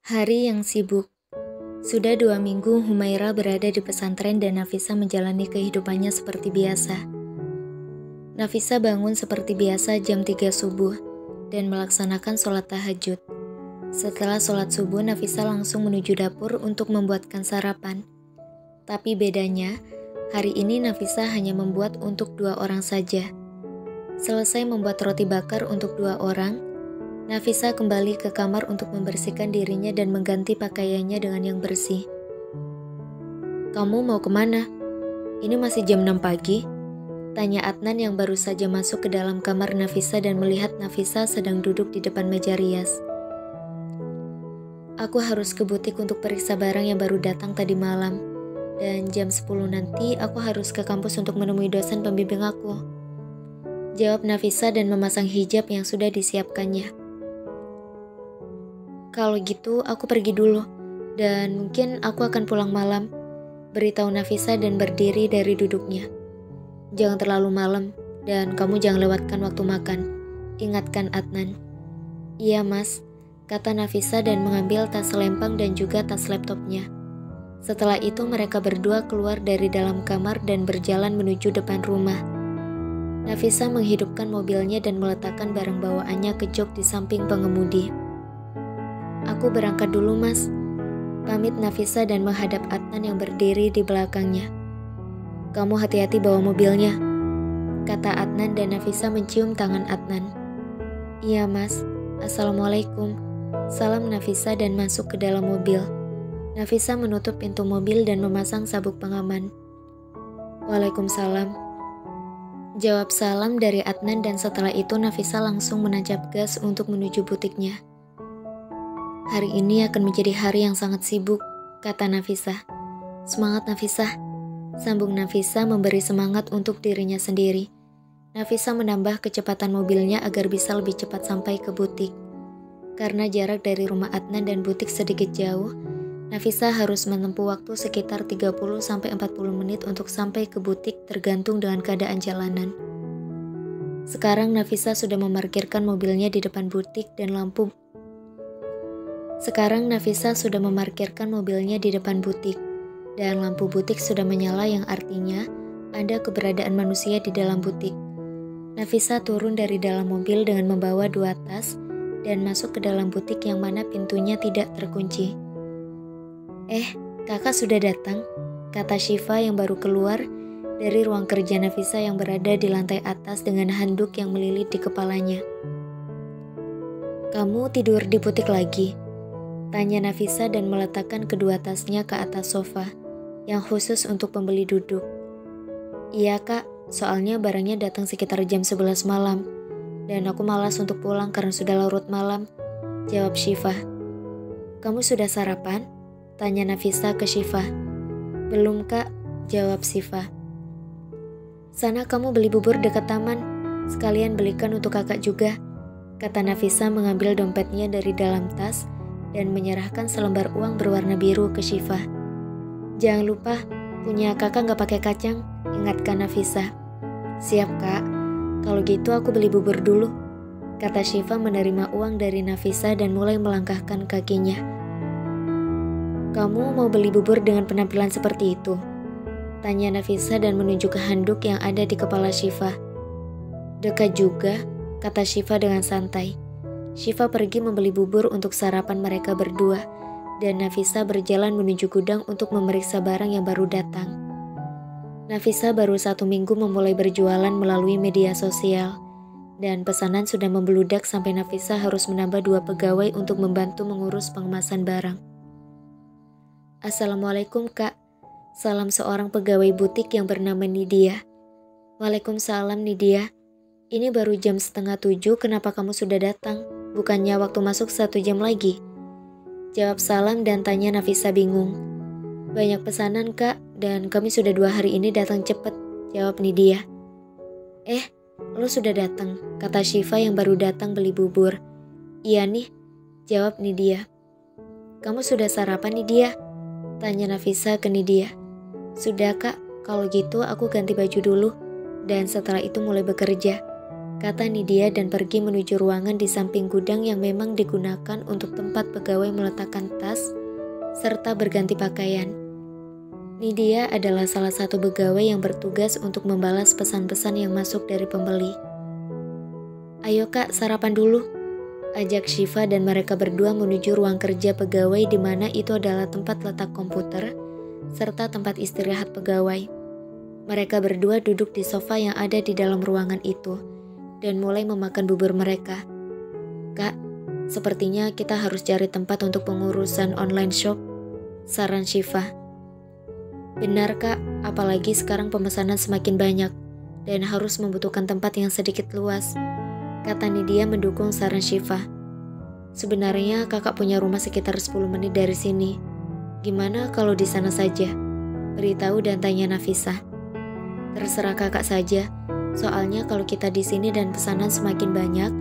Hari yang sibuk. Sudah 2 minggu Humaira berada di pesantren dan Nafisa menjalani kehidupannya seperti biasa. Nafisa bangun seperti biasa jam 3 subuh dan melaksanakan sholat tahajud. Setelah sholat subuh, Nafisa langsung menuju dapur untuk membuatkan sarapan. Tapi bedanya, hari ini Nafisa hanya membuat untuk 2 orang saja. Selesai membuat roti bakar untuk 2 orang, Nafisa kembali ke kamar untuk membersihkan dirinya dan mengganti pakaiannya dengan yang bersih. "Kamu mau kemana? Ini masih jam 6 pagi?" Tanya Adnan yang baru saja masuk ke dalam kamar Nafisa dan melihat Nafisa sedang duduk di depan meja rias. "Aku harus ke butik untuk periksa barang yang baru datang tadi malam. Dan jam 10 nanti aku harus ke kampus untuk menemui dosen pembimbing aku," jawab Nafisa dan memasang hijab yang sudah disiapkannya. "Kalau gitu aku pergi dulu, dan mungkin aku akan pulang malam," beritahu Nafisa dan berdiri dari duduknya. "Jangan terlalu malam, dan kamu jangan lewatkan waktu makan," ingatkan Adnan. "Iya mas," kata Nafisa dan mengambil tas selempang dan juga tas laptopnya. Setelah itu mereka berdua keluar dari dalam kamar dan berjalan menuju depan rumah. Nafisa menghidupkan mobilnya dan meletakkan barang bawaannya ke jok di samping pengemudi. "Aku berangkat dulu mas," pamit Nafisa dan menghadap Adnan yang berdiri di belakangnya. "Kamu hati-hati bawa mobilnya," kata Adnan dan Nafisa mencium tangan Adnan. "Iya mas, assalamualaikum," salam Nafisa dan masuk ke dalam mobil. Nafisa menutup pintu mobil dan memasang sabuk pengaman. "Waalaikumsalam," jawab salam dari Adnan dan setelah itu Nafisa langsung menancap gas untuk menuju butiknya. "Hari ini akan menjadi hari yang sangat sibuk," kata Nafisa. "Semangat Nafisa," sambung Nafisa memberi semangat untuk dirinya sendiri. Nafisa menambah kecepatan mobilnya agar bisa lebih cepat sampai ke butik. Karena jarak dari rumah Adnan dan butik sedikit jauh, Nafisa harus menempuh waktu sekitar 30-40 menit untuk sampai ke butik tergantung dengan keadaan jalanan. Sekarang Nafisa sudah memarkirkan mobilnya di depan butik dan lampu butik sudah menyala yang artinya ada keberadaan manusia di dalam butik. Nafisa turun dari dalam mobil dengan membawa 2 tas dan masuk ke dalam butik yang mana pintunya tidak terkunci. Kakak sudah datang," kata Syifa yang baru keluar dari ruang kerja Nafisa yang berada di lantai atas dengan handuk yang melilit di kepalanya. "Kamu tidur di butik lagi?" tanya Nafisa dan meletakkan kedua tasnya ke atas sofa yang khusus untuk pembeli duduk. "Iya kak, soalnya barangnya datang sekitar jam 11 malam dan aku malas untuk pulang karena sudah larut malam," jawab Syifa. "Kamu sudah sarapan?" tanya Nafisa ke Syifa. "Belum kak," jawab Syifa. "Sana kamu beli bubur dekat taman, sekalian belikan untuk kakak juga," kata Nafisa mengambil dompetnya dari dalam tas dan menyerahkan selembar uang berwarna biru ke Syifa. "Jangan lupa, punya kakak gak pakai kacang," ingatkan Nafisa. "Siap kak, kalau gitu aku beli bubur dulu," kata Syifa menerima uang dari Nafisa dan mulai melangkahkan kakinya. "Kamu mau beli bubur dengan penampilan seperti itu?" tanya Nafisa dan menunjuk ke handuk yang ada di kepala Syifa. "Dekat juga," kata Syifa dengan santai. Syifa pergi membeli bubur untuk sarapan mereka berdua, dan Nafisa berjalan menuju gudang untuk memeriksa barang yang baru datang. Nafisa baru 1 minggu memulai berjualan melalui media sosial, dan pesanan sudah membludak sampai Nafisa harus menambah 2 pegawai untuk membantu mengurus pengemasan barang. "Assalamualaikum kak," salam seorang pegawai butik yang bernama Nidia. "Waalaikumsalam Nidia, ini baru jam 6:30, kenapa kamu sudah datang? Bukannya waktu masuk 1 jam lagi?" jawab salam dan tanya Nafisa bingung. "Banyak pesanan kak, dan kami sudah 2 hari ini datang cepet," jawab Nidia. Lo sudah datang," kata Syifa yang baru datang beli bubur. "Iya nih," jawab Nidia. "Kamu sudah sarapan Nidia?" tanya Nafisa ke Nidia. "Sudah kak, kalau gitu aku ganti baju dulu, dan setelah itu mulai bekerja," kata Nidia dan pergi menuju ruangan di samping gudang yang memang digunakan untuk tempat pegawai meletakkan tas serta berganti pakaian. Nidia adalah salah satu pegawai yang bertugas untuk membalas pesan-pesan yang masuk dari pembeli. "Ayo Kak, sarapan dulu," ajak Syifa dan mereka berdua menuju ruang kerja pegawai di mana itu adalah tempat letak komputer serta tempat istirahat pegawai. Mereka berdua duduk di sofa yang ada di dalam ruangan itu dan mulai memakan bubur mereka. "Kak, sepertinya kita harus cari tempat untuk pengurusan online shop," saran Syifa. "Benar Kak, apalagi sekarang pemesanan semakin banyak dan harus membutuhkan tempat yang sedikit luas," kata Nidia mendukung saran Syifa. "Sebenarnya kakak punya rumah sekitar 10 menit dari sini. Gimana kalau di sana saja?" beritahu dan tanya Nafisa. "Terserah kakak saja, soalnya kalau kita di sini dan pesanan semakin banyak,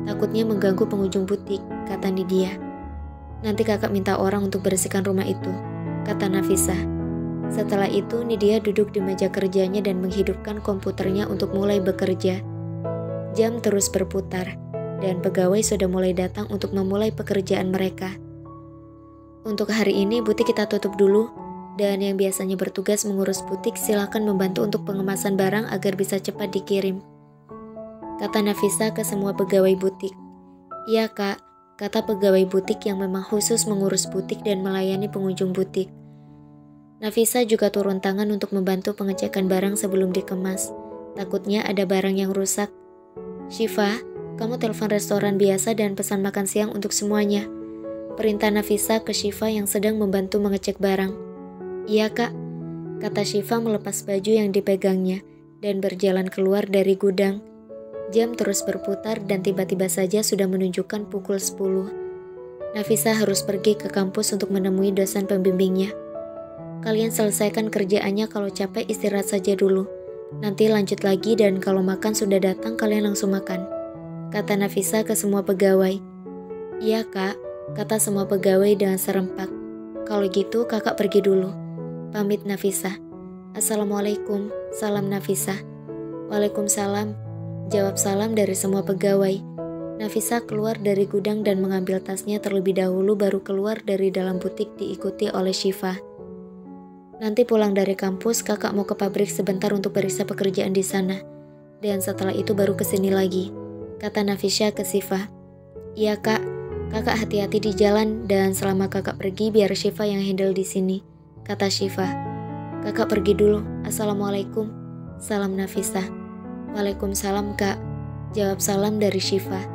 takutnya mengganggu pengunjung butik," kata Nidia. "Nanti kakak minta orang untuk bersihkan rumah itu," kata Nafisa. Setelah itu Nidia duduk di meja kerjanya dan menghidupkan komputernya untuk mulai bekerja. Jam terus berputar dan pegawai sudah mulai datang untuk memulai pekerjaan mereka. "Untuk hari ini butik kita tutup dulu, dan yang biasanya bertugas mengurus butik silakan membantu untuk pengemasan barang agar bisa cepat dikirim," kata Nafisa ke semua pegawai butik. "Iya Kak," kata pegawai butik yang memang khusus mengurus butik dan melayani pengunjung butik. Nafisa juga turun tangan untuk membantu pengecekan barang sebelum dikemas. Takutnya ada barang yang rusak. "Syifa, kamu telepon restoran biasa dan pesan makan siang untuk semuanya," perintah Nafisa ke Syifa yang sedang membantu mengecek barang. "Iya Kak," kata Syifa melepas baju yang dipegangnya dan berjalan keluar dari gudang. Jam terus berputar dan tiba-tiba saja sudah menunjukkan pukul 10. Nafisa harus pergi ke kampus untuk menemui dosen pembimbingnya. "Kalian selesaikan kerjaannya, kalau capek istirahat saja dulu. Nanti lanjut lagi dan kalau makan sudah datang kalian langsung makan," kata Nafisa ke semua pegawai. "Iya Kak," kata semua pegawai dengan serempak. "Kalau gitu kakak pergi dulu," pamit Nafisa. "Assalamualaikum," salam Nafisa. "Waalaikumsalam," jawab salam dari semua pegawai. Nafisa keluar dari gudang dan mengambil tasnya terlebih dahulu baru keluar dari dalam butik diikuti oleh Syifa. "Nanti pulang dari kampus kakak mau ke pabrik sebentar untuk periksa pekerjaan di sana. Dan setelah itu baru kesini lagi," kata Nafisa ke Syifa. "Iya Kak, kakak hati-hati di jalan dan selama kakak pergi biar Syifa yang handle di sini," kata Syifa. "Kakak pergi dulu, assalamualaikum," salam Nafisa. "Waalaikumsalam Kak," jawab salam dari Syifa.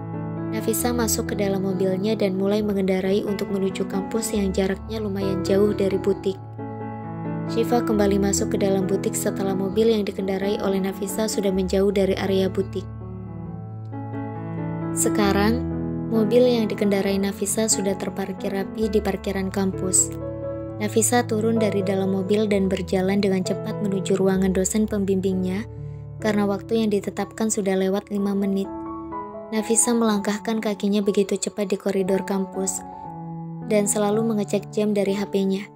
Nafisa masuk ke dalam mobilnya dan mulai mengendarai untuk menuju kampus yang jaraknya lumayan jauh dari butik. Syifa kembali masuk ke dalam butik setelah mobil yang dikendarai oleh Nafisa sudah menjauh dari area butik. Sekarang, mobil yang dikendarai Nafisa sudah terparkir rapi di parkiran kampus. Nafisa turun dari dalam mobil dan berjalan dengan cepat menuju ruangan dosen pembimbingnya karena waktu yang ditetapkan sudah lewat 5 menit. Nafisa melangkahkan kakinya begitu cepat di koridor kampus dan selalu mengecek jam dari HP-nya.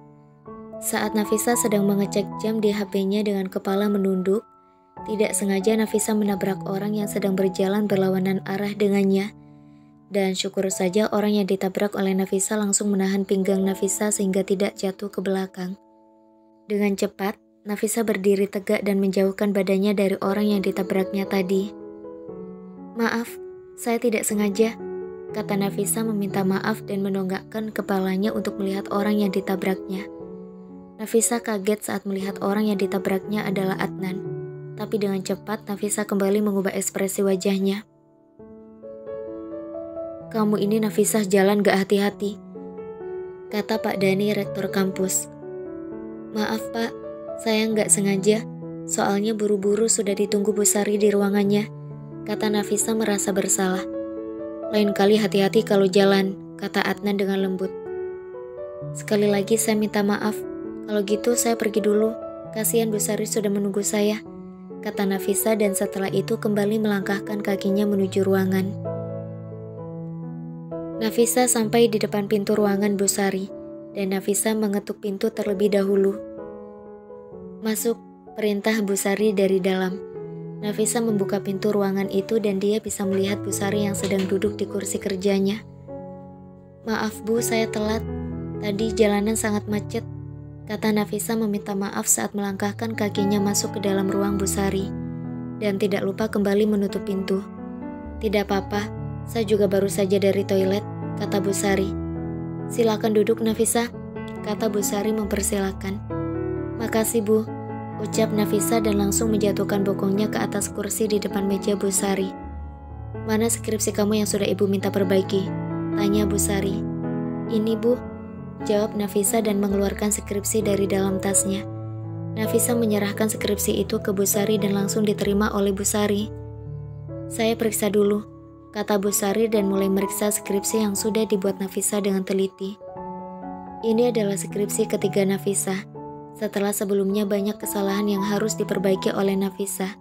Saat Nafisa sedang mengecek jam di HP-nya dengan kepala menunduk, tidak sengaja Nafisa menabrak orang yang sedang berjalan berlawanan arah dengannya. Dan syukur saja orang yang ditabrak oleh Nafisa langsung menahan pinggang Nafisa sehingga tidak jatuh ke belakang. Dengan cepat, Nafisa berdiri tegak dan menjauhkan badannya dari orang yang ditabraknya tadi. "Maaf, saya tidak sengaja," kata Nafisa meminta maaf dan mendongakkan kepalanya untuk melihat orang yang ditabraknya. Nafisa kaget saat melihat orang yang ditabraknya adalah Adnan, tapi dengan cepat Nafisa kembali mengubah ekspresi wajahnya. "Kamu ini Nafisa jalan gak hati-hati," kata Pak Dani, rektor kampus. "Maaf Pak, saya gak sengaja, soalnya buru-buru sudah ditunggu Bu Sari di ruangannya," kata Nafisa merasa bersalah. "Lain kali hati-hati kalau jalan," kata Adnan dengan lembut. "Sekali lagi saya minta maaf. Kalau gitu saya pergi dulu, kasihan Bu Sari sudah menunggu saya," kata Nafisa dan setelah itu kembali melangkahkan kakinya menuju ruangan. Nafisa sampai di depan pintu ruangan Bu Sari dan Nafisa mengetuk pintu terlebih dahulu. "Masuk," perintah Bu Sari dari dalam. Nafisa membuka pintu ruangan itu dan dia bisa melihat Bu Sari yang sedang duduk di kursi kerjanya. "Maaf Bu, saya telat. Tadi jalanan sangat macet," kata Nafisa meminta maaf saat melangkahkan kakinya masuk ke dalam ruang Bu Sari. Dan tidak lupa kembali menutup pintu. "Tidak apa-apa, saya juga baru saja dari toilet," kata Bu Sari. "Silakan duduk Nafisa," kata Bu Sari mempersilahkan. "Makasih Bu," ucap Nafisa dan langsung menjatuhkan bokongnya ke atas kursi di depan meja Bu Sari. "Mana skripsi kamu yang sudah Ibu minta perbaiki?" tanya Bu Sari. "Ini Bu," jawab Nafisa dan mengeluarkan skripsi dari dalam tasnya. Nafisa menyerahkan skripsi itu ke Bu Sari dan langsung diterima oleh Bu Sari. "Saya periksa dulu," kata Bu Sari dan mulai meriksa skripsi yang sudah dibuat Nafisa dengan teliti. Ini adalah skripsi ketiga Nafisa, setelah sebelumnya banyak kesalahan yang harus diperbaiki oleh Nafisa.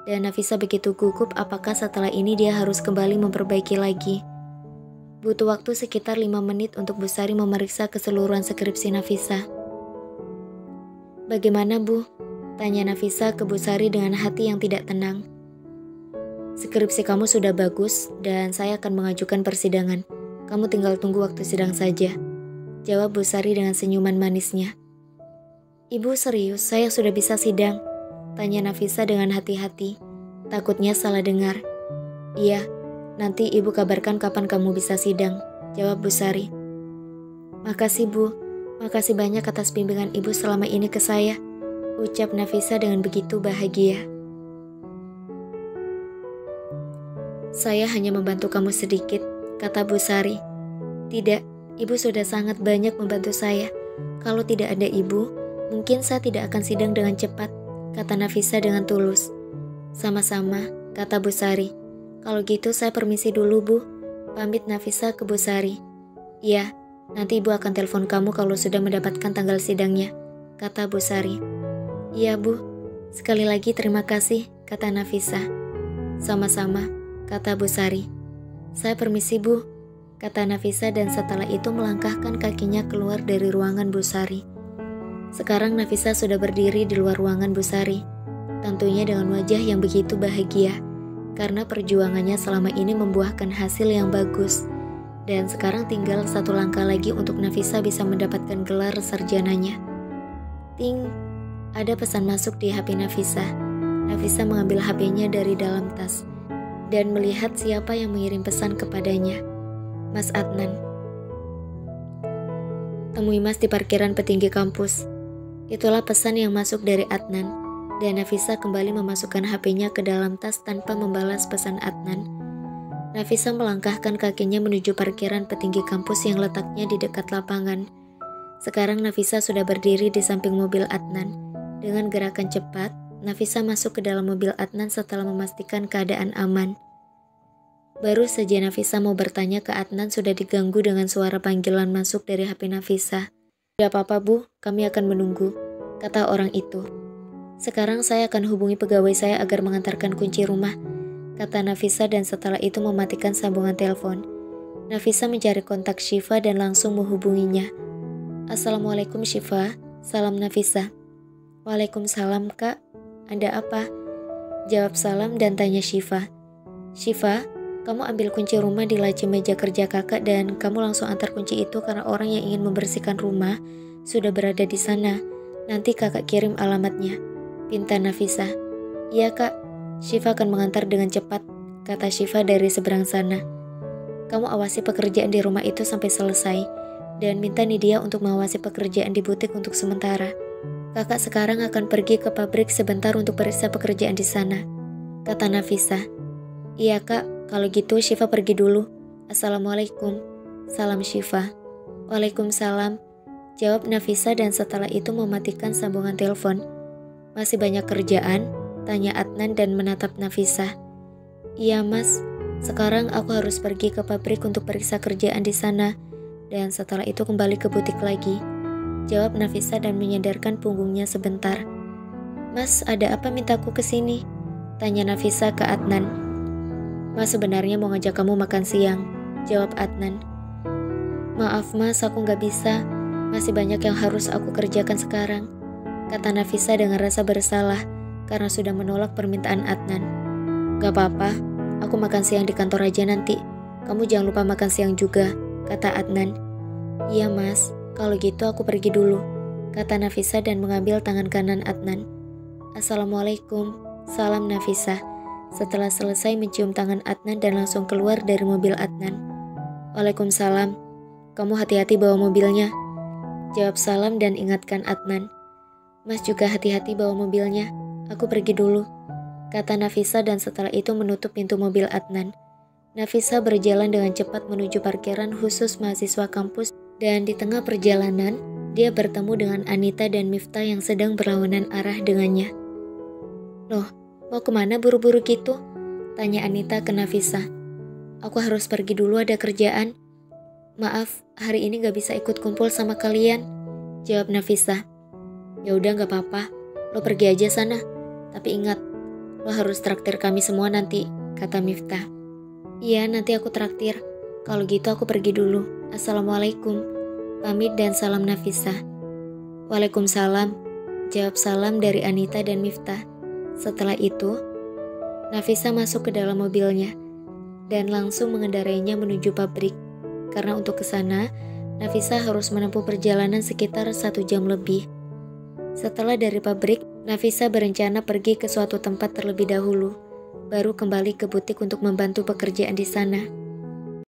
Dan Nafisa begitu gugup apakah setelah ini dia harus kembali memperbaiki lagi. Butuh waktu sekitar 5 menit untuk Bu Sari memeriksa keseluruhan skripsi Nafisa. "Bagaimana Bu?" tanya Nafisa ke Bu Sari dengan hati yang tidak tenang. "Skripsi kamu sudah bagus dan saya akan mengajukan persidangan. Kamu tinggal tunggu waktu sidang saja," jawab Bu Sari dengan senyuman manisnya. "Ibu serius, saya sudah bisa sidang?" tanya Nafisa dengan hati-hati. Takutnya salah dengar. "Iya, nanti Ibu kabarkan kapan kamu bisa sidang," jawab Bu Sari. "Makasih Bu, makasih banyak atas bimbingan Ibu selama ini ke saya," ucap Nafisa dengan begitu bahagia. "Saya hanya membantu kamu sedikit," kata Bu Sari. "Tidak, Ibu sudah sangat banyak membantu saya. Kalau tidak ada Ibu, mungkin saya tidak akan sidang dengan cepat," kata Nafisa dengan tulus. "Sama-sama," kata Bu Sari. "Kalau gitu saya permisi dulu Bu," pamit Nafisa ke Bu Sari. "Iya, nanti Ibu akan telepon kamu kalau sudah mendapatkan tanggal sidangnya," kata Bu Sari. "Iya Bu, sekali lagi terima kasih," kata Nafisa. "Sama-sama," kata Bu Sari. "Saya permisi Bu," kata Nafisa dan setelah itu melangkahkan kakinya keluar dari ruangan Bu Sari. Sekarang Nafisa sudah berdiri di luar ruangan Bu Sari, tentunya dengan wajah yang begitu bahagia, karena perjuangannya selama ini membuahkan hasil yang bagus. Dan sekarang tinggal satu langkah lagi untuk Nafisa bisa mendapatkan gelar sarjananya. Ting, ada pesan masuk di HP Nafisa. Nafisa mengambil HP-nya dari dalam tas dan melihat siapa yang mengirim pesan kepadanya. Mas Adnan. "Temui Mas di parkiran petinggi kampus." Itulah pesan yang masuk dari Adnan, dan Nafisa kembali memasukkan HP-nya ke dalam tas tanpa membalas pesan Adnan. Nafisa melangkahkan kakinya menuju parkiran petinggi kampus yang letaknya di dekat lapangan. Sekarang Nafisa sudah berdiri di samping mobil Adnan. Dengan gerakan cepat, Nafisa masuk ke dalam mobil Adnan setelah memastikan keadaan aman. Baru saja Nafisa mau bertanya ke Adnan sudah diganggu dengan suara panggilan masuk dari HP Nafisa. "Tidak apa-apa Bu, kami akan menunggu," kata orang itu. "Sekarang saya akan hubungi pegawai saya agar mengantarkan kunci rumah," kata Nafisa dan setelah itu mematikan sambungan telepon. Nafisa mencari kontak Syifa dan langsung menghubunginya. "Assalamualaikum Syifa," salam Nafisa. "Waalaikumsalam Kak, ada apa?" jawab salam dan tanya Syifa. "Syifa, kamu ambil kunci rumah di laci meja kerja kakak dan kamu langsung antar kunci itu karena orang yang ingin membersihkan rumah sudah berada di sana. Nanti kakak kirim alamatnya," pinta Nafisa. "Iya Kak, Syifa akan mengantar dengan cepat," kata Syifa dari seberang sana. "Kamu awasi pekerjaan di rumah itu sampai selesai dan minta Nidia untuk mengawasi pekerjaan di butik untuk sementara. Kakak sekarang akan pergi ke pabrik sebentar untuk periksa pekerjaan di sana," kata Nafisa. "Iya Kak, kalau gitu Syifa pergi dulu. Assalamualaikum," salam Syifa. "Waalaikumsalam," jawab Nafisa dan setelah itu mematikan sambungan telepon. "Masih banyak kerjaan?" tanya Adnan dan menatap Nafisa. "Iya Mas, sekarang aku harus pergi ke pabrik untuk periksa kerjaan di sana dan setelah itu kembali ke butik lagi," jawab Nafisa dan menyadarkan punggungnya sebentar. "Mas, ada apa mintaku ke sini?" tanya Nafisa ke Adnan. "Mas sebenarnya mau ngajak kamu makan siang," jawab Adnan. "Maaf Mas, aku nggak bisa. Masih banyak yang harus aku kerjakan sekarang," kata Nafisa dengan rasa bersalah karena sudah menolak permintaan Adnan. Gak apa-apa, aku makan siang di kantor aja nanti. Kamu jangan lupa makan siang juga, kata Adnan. Iya mas, kalau gitu aku pergi dulu, kata Nafisa dan mengambil tangan kanan Adnan. Assalamualaikum, salam Nafisa. Setelah selesai mencium tangan Adnan dan langsung keluar dari mobil Adnan. Waalaikumsalam, kamu hati-hati bawa mobilnya, jawab salam dan ingatkan Adnan. Mas juga hati-hati bawa mobilnya, aku pergi dulu, kata Nafisa dan setelah itu menutup pintu mobil Adnan. Nafisa berjalan dengan cepat menuju parkiran khusus mahasiswa kampus dan di tengah perjalanan, dia bertemu dengan Anita dan Miftah yang sedang berlawanan arah dengannya. Loh, mau kemana buru-buru gitu? Tanya Anita ke Nafisa. Aku harus pergi dulu ada kerjaan. Maaf, hari ini gak bisa ikut kumpul sama kalian, jawab Nafisa. Ya udah gak apa-apa, lo pergi aja sana. Tapi ingat, lo harus traktir kami semua nanti, kata Miftah. Iya, nanti aku traktir. Kalau gitu aku pergi dulu. Assalamualaikum, pamit dan salam Nafisa. Waalaikumsalam, jawab salam dari Anita dan Miftah. Setelah itu, Nafisa masuk ke dalam mobilnya dan langsung mengendarainya menuju pabrik. Karena untuk ke sana, Nafisa harus menempuh perjalanan sekitar 1 jam lebih. Setelah dari pabrik, Nafisa berencana pergi ke suatu tempat terlebih dahulu, baru kembali ke butik untuk membantu pekerjaan di sana.